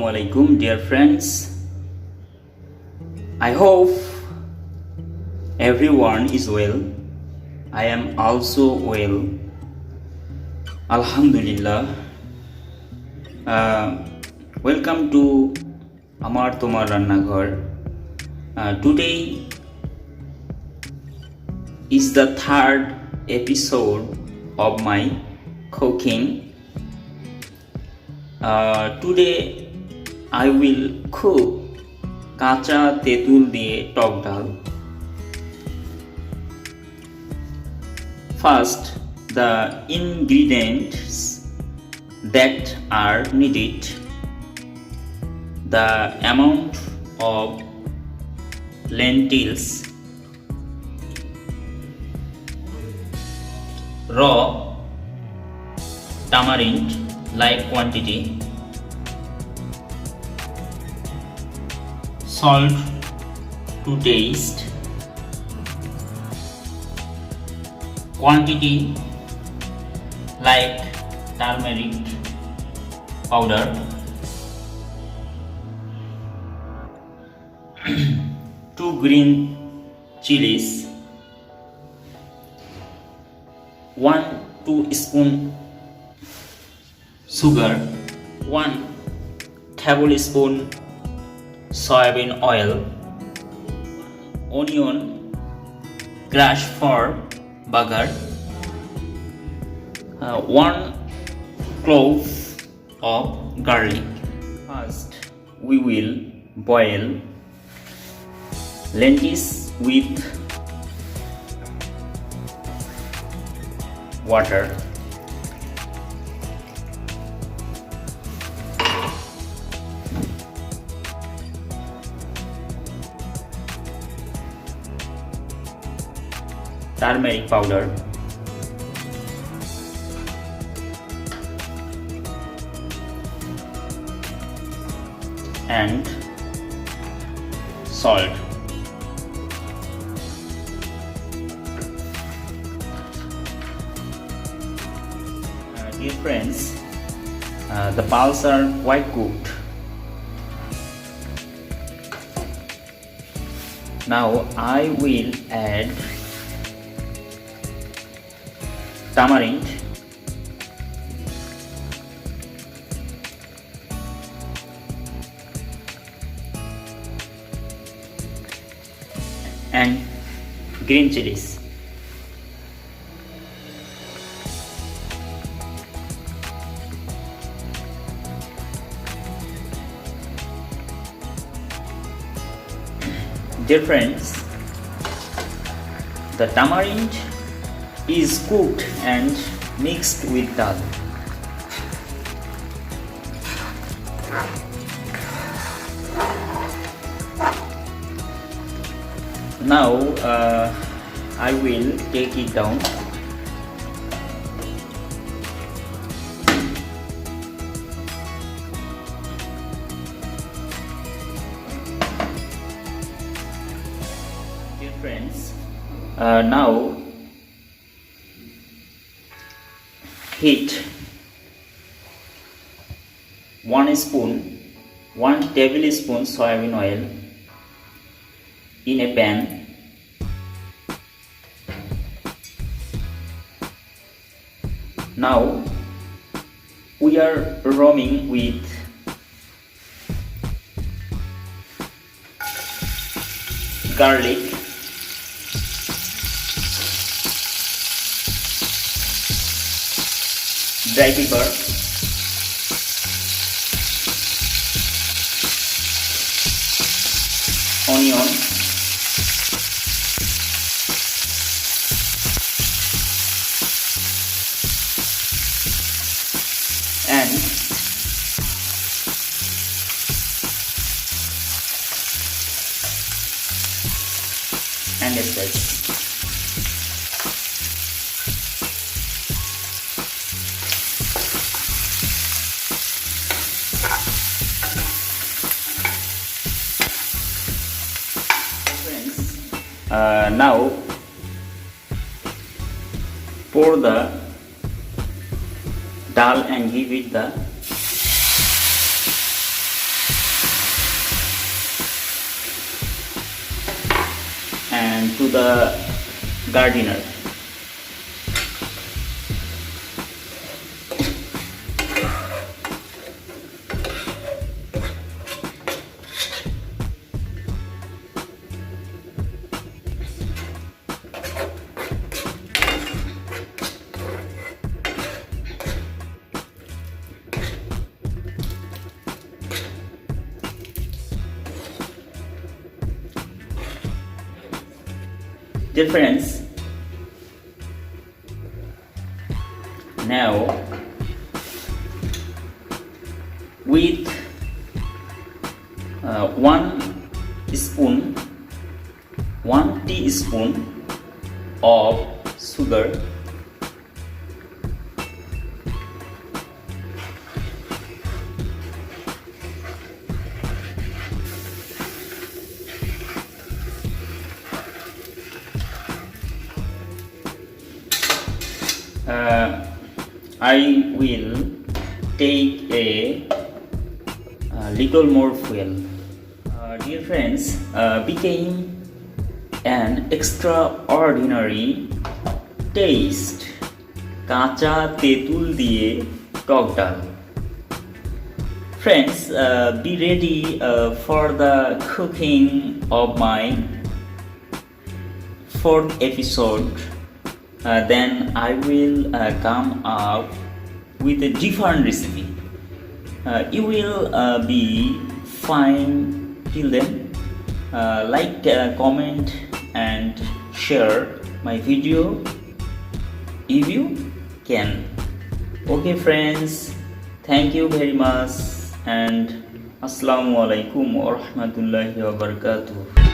Assalamualaikum, dear friends. I hope everyone is well. I am also well. Alhamdulillah. Welcome to Tomar Rannaghar. Today is the third episode of my cooking. Today I will cook kacha tetul diye tok dal. First, the ingredients that are needed: the amount of lentils, raw tamarind like quantity, salt to taste, quantity like turmeric powder, 2 green chilies, 1 2-spoon sugar, 1 tablespoon soybean oil, onion crushed for bagar, 1 clove of garlic. First, we will boil lentils with water. Turmeric powder, and salt. Dear friends, the pulses are quite cooked. Now I will add tamarind, and green chilies. Dear friends, the tamarind is cooked and mixed with dal. Now I will take it down. Dear friends, now heat 1 tablespoon soybean oil in a pan. Now we are roaming with garlic, dry pepper, onion, and spice. Now pour the dal and give it the to the gardener. Dear friends, now with 1 teaspoon of sugar, I will take a little more fuel. Dear friends, became an extraordinary taste কাঁচা তেঁতুল দিয়ে টক ডাল. Friends, be ready for the cooking of my 4th episode. Then I will come up with a different recipe. You will be fine till then. Like, comment and share my video if you can. Okay friends, thank you very much and Assalamu alaikum wa rahmatullahi wa barakatuh.